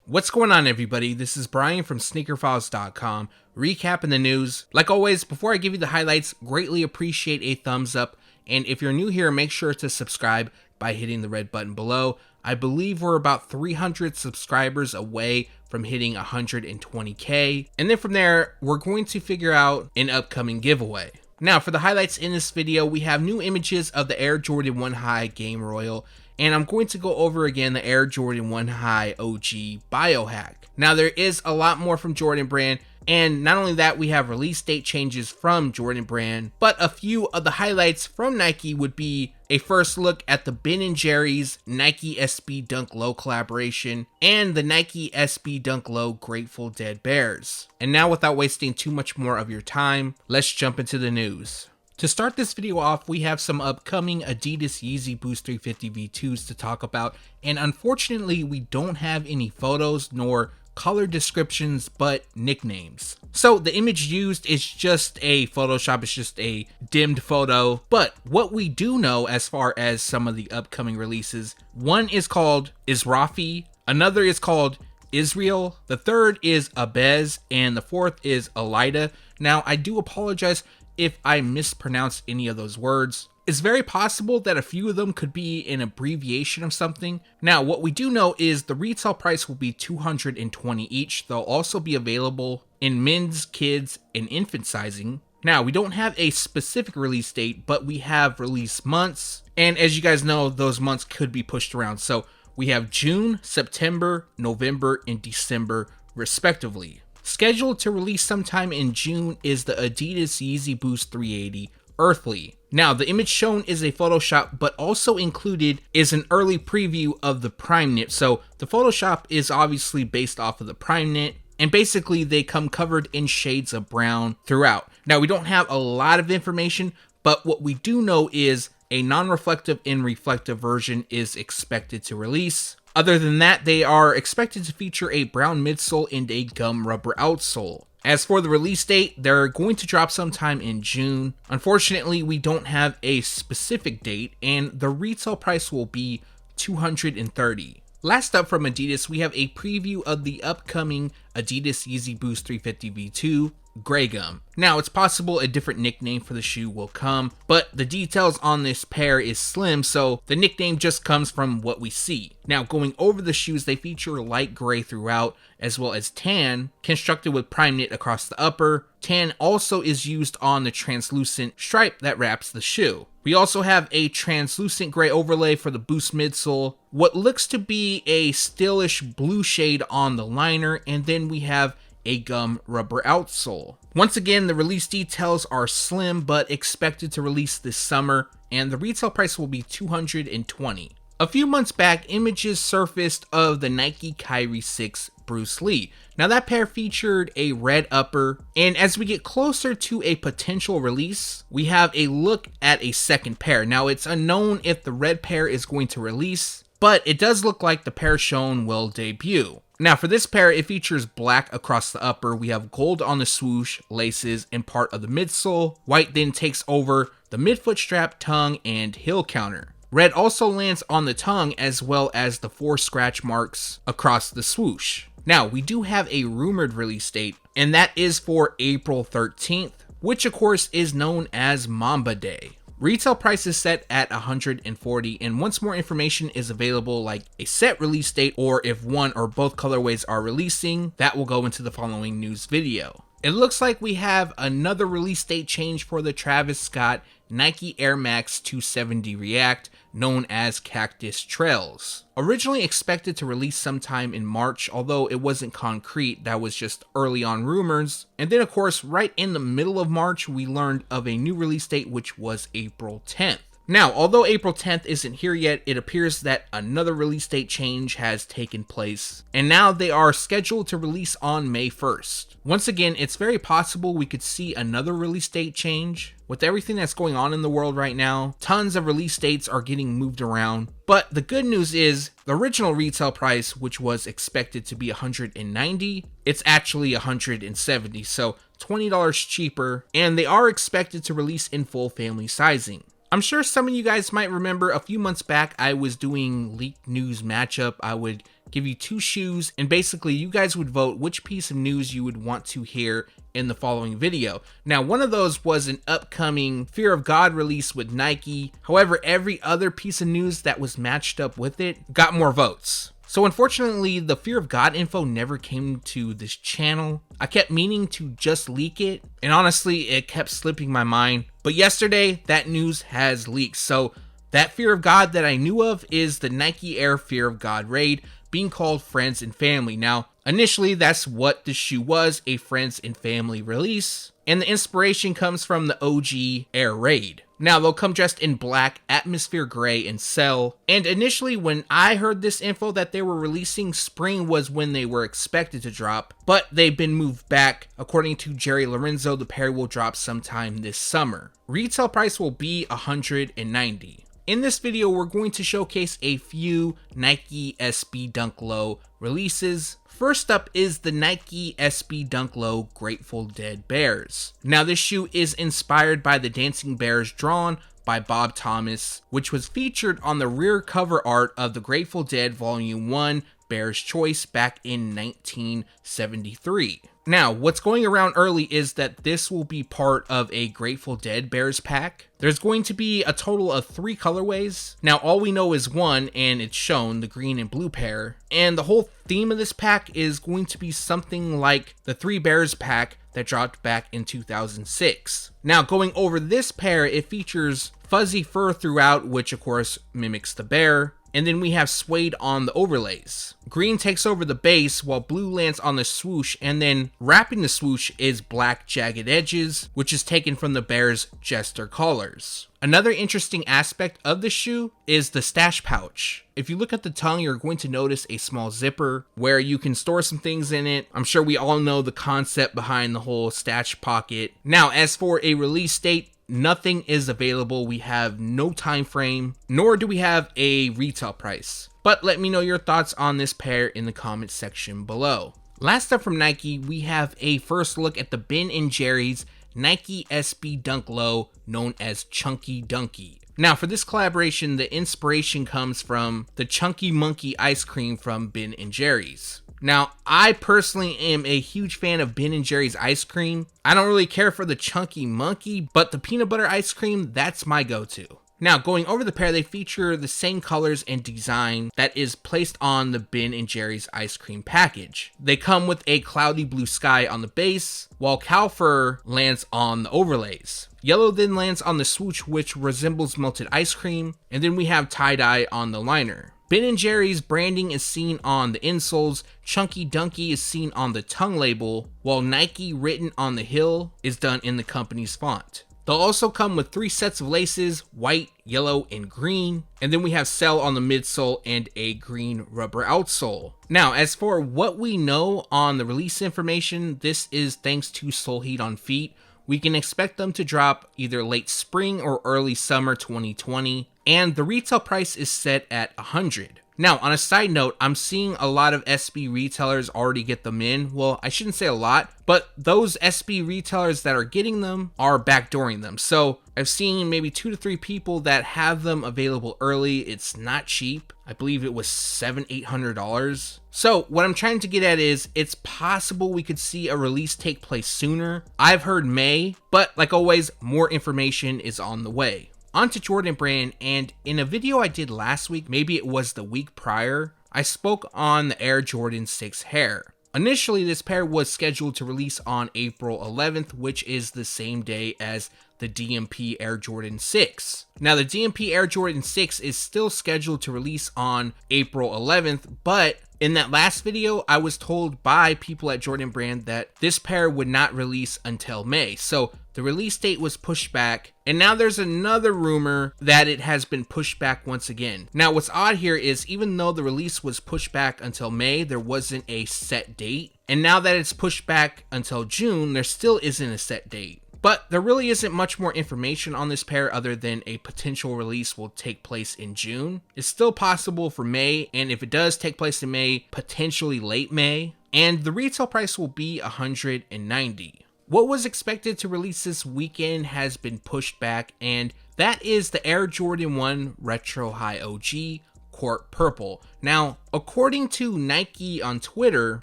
What's going on, everybody? This is Brian from SneakerFiles.com, recapping the news. Like always, before I give you the highlights, greatly appreciate a thumbs up, and if you're new here, make sure to subscribe by hitting the red button below. I believe we're about 300 subscribers away from hitting 120k, and then from there, we're going to figure out an upcoming giveaway. Now, for the highlights in this video, we have new images of the Air Jordan 1 High Game Royal, and I'm going to go over again the Air Jordan 1 High OG biohack. Now, there is a lot more from Jordan Brand, and not only that, we have release date changes from Jordan Brand, but a few of the highlights from Nike would be a first look at the Ben & Jerry's Nike SB Dunk Low collaboration and the Nike SB Dunk Low Grateful Dead Bears. And now, without wasting too much more of your time, let's jump into the news. To start this video off, we have some upcoming Adidas Yeezy Boost 350 V2s to talk about, and unfortunately we don't have any photos nor color descriptions but nicknames. So the image used is just a Photoshop, it's just a dimmed photo, but what we do know as far as some of the upcoming releases, one is called Israfi, another is called Israel, the third is Abez, and the fourth is Alida. Now, I do apologize if I mispronounce any of those words. It's very possible that a few of them could be an abbreviation of something. Now, what we do know is the retail price will be $220 each. They'll also be available in men's, kids, and infant sizing. Now, we don't have a specific release date, but we have release months. And as you guys know, those months could be pushed around. So we have June, September, November, and December, respectively. Scheduled to release sometime in June is the Adidas Yeezy Boost 380 Earthly. Now, the image shown is a Photoshop, but also included is an early preview of the Prime Knit. So the Photoshop is obviously based off of the Prime Knit, and basically they come covered in shades of brown throughout. Now, we don't have a lot of information, but what we do know is a non-reflective and reflective version is expected to release. Other than that, they are expected to feature a brown midsole and a gum rubber outsole. As for the release date, they're going to drop sometime in June. Unfortunately, we don't have a specific date, and the retail price will be $230. Last up from Adidas, we have a preview of the upcoming Adidas Yeezy Boost 350 V2 Grey Gum. Now, it's possible a different nickname for the shoe will come, but the details on this pair is slim, so the nickname just comes from what we see. Now, going over the shoes, they feature light gray throughout, as well as tan, constructed with Prime Knit across the upper. Tan also is used on the translucent stripe that wraps the shoe. We also have a translucent gray overlay for the Boost midsole, what looks to be a stilish blue shade on the liner, and then we have a gum rubber outsole. Once again, the release details are slim but expected to release this summer, and the retail price will be $220. A few months back, images surfaced of the Nike Kyrie 6 Bruce Lee. Now, that pair featured a red upper, and as we get closer to a potential release, we have a look at a second pair. Now, it's unknown if the red pair is going to release, but it does look like the pair shown will debut. Now, for this pair, it features black across the upper. We have gold on the swoosh, laces, and part of the midsole. White then takes over the midfoot strap, tongue, and heel counter. Red also lands on the tongue as well as the 4 scratch marks across the swoosh. Now, we do have a rumored release date, and that is for April 13th, which of course is known as Mamba Day. Retail price is set at $140, and once more information is available, like a set release date or if one or both colorways are releasing, that will go into the following news video. It looks like we have another release date change for the Travis Scott Nike Air Max 270 React, known as Cactus Trails. Originally expected to release sometime in March, although it wasn't concrete, that was just early on rumors. And then of course, right in the middle of March, we learned of a new release date, which was April 10th. Now, although April 10th isn't here yet, it appears that another release date change has taken place, and now they are scheduled to release on May 1st. Once again, it's very possible we could see another release date change. With everything that's going on in the world right now, tons of release dates are getting moved around. But the good news is, the original retail price, which was expected to be $190, it's actually $170, so $20 cheaper, and they are expected to release in full family sizing. I'm sure some of you guys might remember a few months back I was doing leaked news matchup. I would give you 2 shoes, and basically you guys would vote which piece of news you would want to hear in the following video. Now, one of those was an upcoming Fear of God release with Nike. However, every other piece of news that was matched up with it got more votes. So unfortunately, the Fear of God info never came to this channel. I kept meaning to just leak it, and honestly, it kept slipping my mind. But yesterday, that news has leaked. So that Fear of God that I knew of is the Nike Air Fear of God Raid, being called Friends and Family. Now, initially, that's what the shoe was, a Friends and Family release. And the inspiration comes from the OG Air Raid. Now, they'll come dressed in black, atmosphere gray, and cell. And initially, when I heard this info that they were releasing, spring was when they were expected to drop. But they've been moved back. According to Jerry Lorenzo, the pair will drop sometime this summer. Retail price will be $190. In this video, we're going to showcase a few Nike SB Dunk Low releases. First up is the Nike SB Dunk Low Grateful Dead Bears. Now, this shoe is inspired by the dancing bears drawn by Bob Thomas, which was featured on the rear cover art of the Grateful Dead Volume 1 Bear's Choice back in 1973. Now, what's going around early is that this will be part of a Grateful Dead Bears pack. There's going to be a total of 3 colorways. Now, all we know is one, and it's shown, the green and blue pair. And the whole theme of this pack is going to be something like the 3 Bears pack that dropped back in 2006. Now, going over this pair, it features fuzzy fur throughout, which of course mimics the bear. And then we have suede on the overlays. Green takes over the base while blue lands on the swoosh, and then wrapping the swoosh is black jagged edges, which is taken from the bear's jester collars. Another interesting aspect of the shoe is the stash pouch. If you look at the tongue, you're going to notice a small zipper where you can store some things in it. I'm sure we all know the concept behind the whole stash pocket. Now, as for a release date, nothing is available. We have no time frame, nor do we have a retail price. But let me know your thoughts on this pair in the comments section below. Last up from Nike, we have a first look at the Ben & Jerry's Nike SB Dunk Low, known as Chunky Dunky. Now, for this collaboration, the inspiration comes from the Chunky Monkey ice cream from Ben & Jerry's. Now, I personally am a huge fan of Ben & Jerry's ice cream. I don't really care for the Chunky Monkey, but the peanut butter ice cream, that's my go-to. Now, going over the pair, they feature the same colors and design that is placed on the Ben & Jerry's ice cream package. They come with a cloudy blue sky on the base, while cow fur lands on the overlays. Yellow then lands on the swoosh, which resembles melted ice cream, and then we have tie-dye on the liner. Ben & Jerry's branding is seen on the insoles, Chunky Dunky is seen on the tongue label, while Nike written on the heel is done in the company's font. They'll also come with 3 sets of laces, white, yellow, and green, and then we have Cell on the midsole and a green rubber outsole. Now, as for what we know on the release information, this is thanks to Soul Heat on Feet. We can expect them to drop either late spring or early summer 2020, and the retail price is set at $100. Now, on a side note, I'm seeing a lot of SB retailers already get them in. Well, I shouldn't say a lot, but those SB retailers that are getting them are backdooring them. So I've seen maybe 2 to 3 people that have them available early. It's not cheap. I believe it was $700-800. So what I'm trying to get at is it's possible we could see a release take place sooner. I've heard May, but like always, more information is on the way. On to Jordan Brand, and in a video I did last week, maybe it was the week prior, I spoke on the Air Jordan 6 Hare. Initially, this pair was scheduled to release on April 11th, which is the same day as the DMP Air Jordan 6. Now, the DMP Air Jordan 6 is still scheduled to release on April 11th, but in that last video, I was told by people at Jordan Brand that this pair would not release until May. So the release date was pushed back, and now there's another rumor that it has been pushed back once again. Now, what's odd here is even though the release was pushed back until May, there wasn't a set date. And now that it's pushed back until June, there still isn't a set date. But there really isn't much more information on this pair other than a potential release will take place in June. It's still possible for May, and if it does take place in May, potentially late May. And the retail price will be $190. What was expected to release this weekend has been pushed back, and that is the Air Jordan 1 Retro High OG Court Purple. Now, according to Nike on Twitter,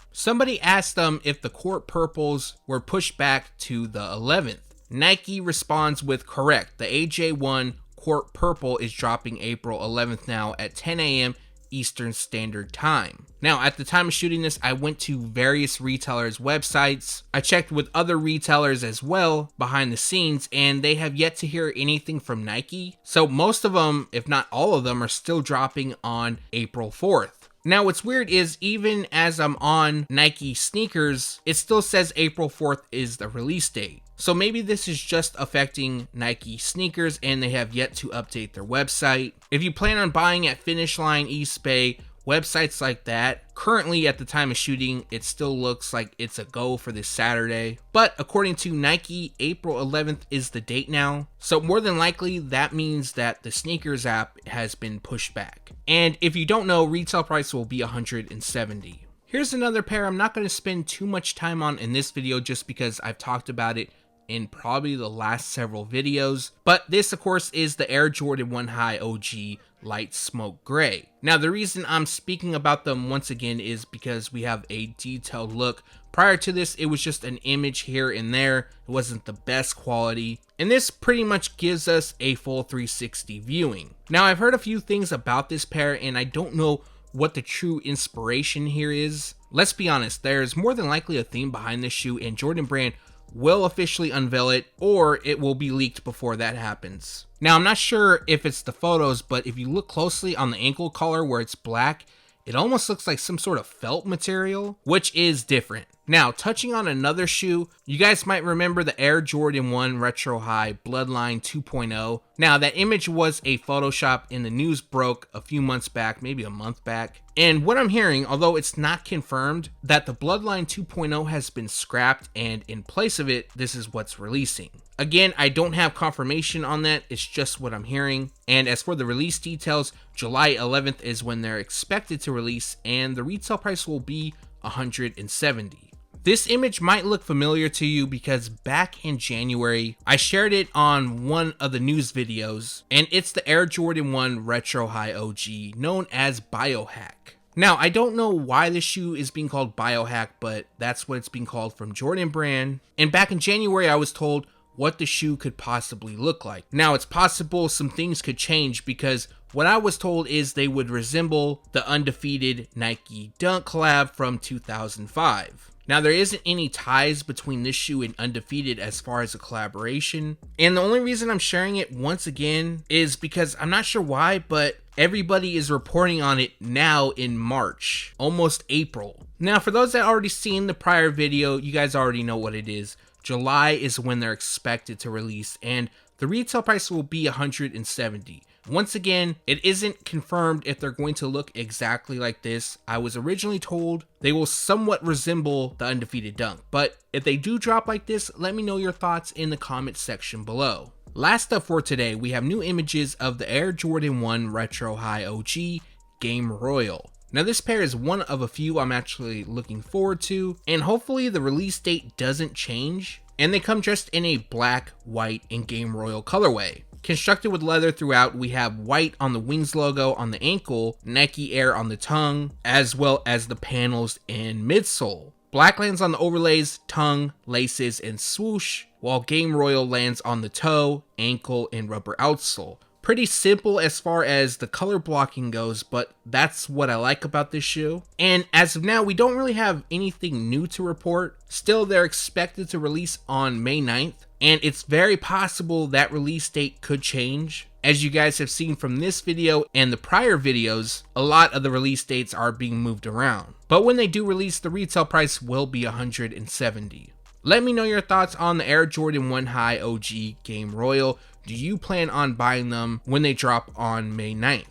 somebody asked them if the Court Purples were pushed back to the 11th. Nike responds with correct. The AJ1 Court Purple is dropping April 11th now at 10 a.m. Eastern Standard Time. Now, at the time of shooting this, I went to various retailers' websites. I checked with other retailers as well behind the scenes, and they have yet to hear anything from Nike. So most of them, if not all of them, are still dropping on April 4th. Now, what's weird is even as I'm on Nike sneakers, it still says April 4th is the release date. So maybe this is just affecting Nike sneakers and they have yet to update their website. If you plan on buying at Finish Line, Eastbay, websites like that, currently at the time of shooting, it still looks like it's a go for this Saturday. But according to Nike, April 11th is the date now. So more than likely, that means that the sneakers app has been pushed back. And if you don't know, retail price will be $170. Here's another pair I'm not going to spend too much time on in this video just because I've talked about it in probably the last several videos. But this, of course, is the Air Jordan 1 High OG Light Smoke Gray. Now, the reason I'm speaking about them once again is because we have a detailed look. Prior to this, it was just an image here and there. It wasn't the best quality. And this pretty much gives us a full 360 viewing. Now, I've heard a few things about this pair, and I don't know what the true inspiration here is. Let's be honest, there's more than likely a theme behind this shoe, and Jordan Brand will officially unveil it, or it will be leaked before that happens. Now, I'm not sure if it's the photos, but if you look closely on the ankle collar where it's black, it almost looks like some sort of felt material, which is different. Now, touching on another shoe, you guys might remember the Air Jordan 1 Retro High Bloodline 2.0. Now, that image was a Photoshop and the news broke a few months back, maybe a month back. And what I'm hearing, although it's not confirmed, that the Bloodline 2.0 has been scrapped and in place of it, this is what's releasing. Again, I don't have confirmation on that, it's just what I'm hearing. And as for the release details, July 11th is when they're expected to release, and the retail price will be $170. This image might look familiar to you because back in January, I shared it on one of the news videos, and it's the Air Jordan 1 Retro High OG, known as Biohack. Now, I don't know why this shoe is being called Biohack, but that's what it's being called from Jordan Brand. And back in January, I was told what the shoe could possibly look like. Now, it's possible some things could change because what I was told is they would resemble the Undefeated Nike Dunk collab from 2005. Now, there isn't any ties between this shoe and Undefeated as far as a collaboration. And the only reason I'm sharing it once again is because I'm not sure why, but everybody is reporting on it now in March, almost April. Now, for those that already seen the prior video, you guys already know what it is. July is when they're expected to release, and the retail price will be $170. Once again, it isn't confirmed if they're going to look exactly like this. I was originally told they will somewhat resemble the Undefeated Dunk, but if they do drop like this, let me know your thoughts in the comment section below. Last up for today, we have new images of the Air Jordan 1 Retro High OG Game Royal. Now, this pair is one of a few I'm actually looking forward to, and hopefully the release date doesn't change. And they come dressed in a black, white, and Game Royal colorway. Constructed with leather throughout, we have white on the wings logo on the ankle, Nike Air on the tongue, as well as the panels and midsole. Black lands on the overlays, tongue, laces, and swoosh, while Game Royal lands on the toe, ankle, and rubber outsole. Pretty simple as far as the color blocking goes, but that's what I like about this shoe. And as of now, we don't really have anything new to report. Still, they're expected to release on May 9th, and it's very possible that release date could change. As you guys have seen from this video and the prior videos, a lot of the release dates are being moved around. But when they do release, the retail price will be $170. Let me know your thoughts on the Air Jordan 1 High OG Game Royal. Do you plan on buying them when they drop on May 9th?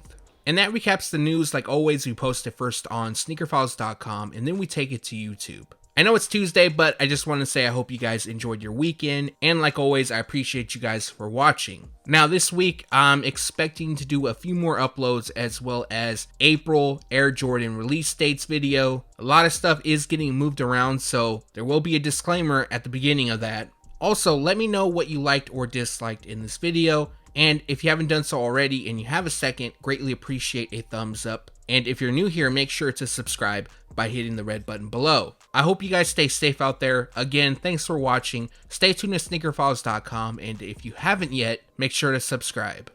And that recaps the news. Like always, we post it first on SneakerFiles.com, and then we take it to YouTube. I know it's Tuesday, but I just want to say I hope you guys enjoyed your weekend, and like always, I appreciate you guys for watching. Now, this week, I'm expecting to do a few more uploads, as well as April Air Jordan release dates video. A lot of stuff is getting moved around, so there will be a disclaimer at the beginning of that. Also, let me know what you liked or disliked in this video, And if you haven't done so already and you have a second, greatly appreciate a thumbs up. And if you're new here, make sure to subscribe by hitting the red button below. I hope you guys stay safe out there. Again, thanks for watching. Stay tuned to SneakerFiles.com, and if you haven't yet, make sure to subscribe.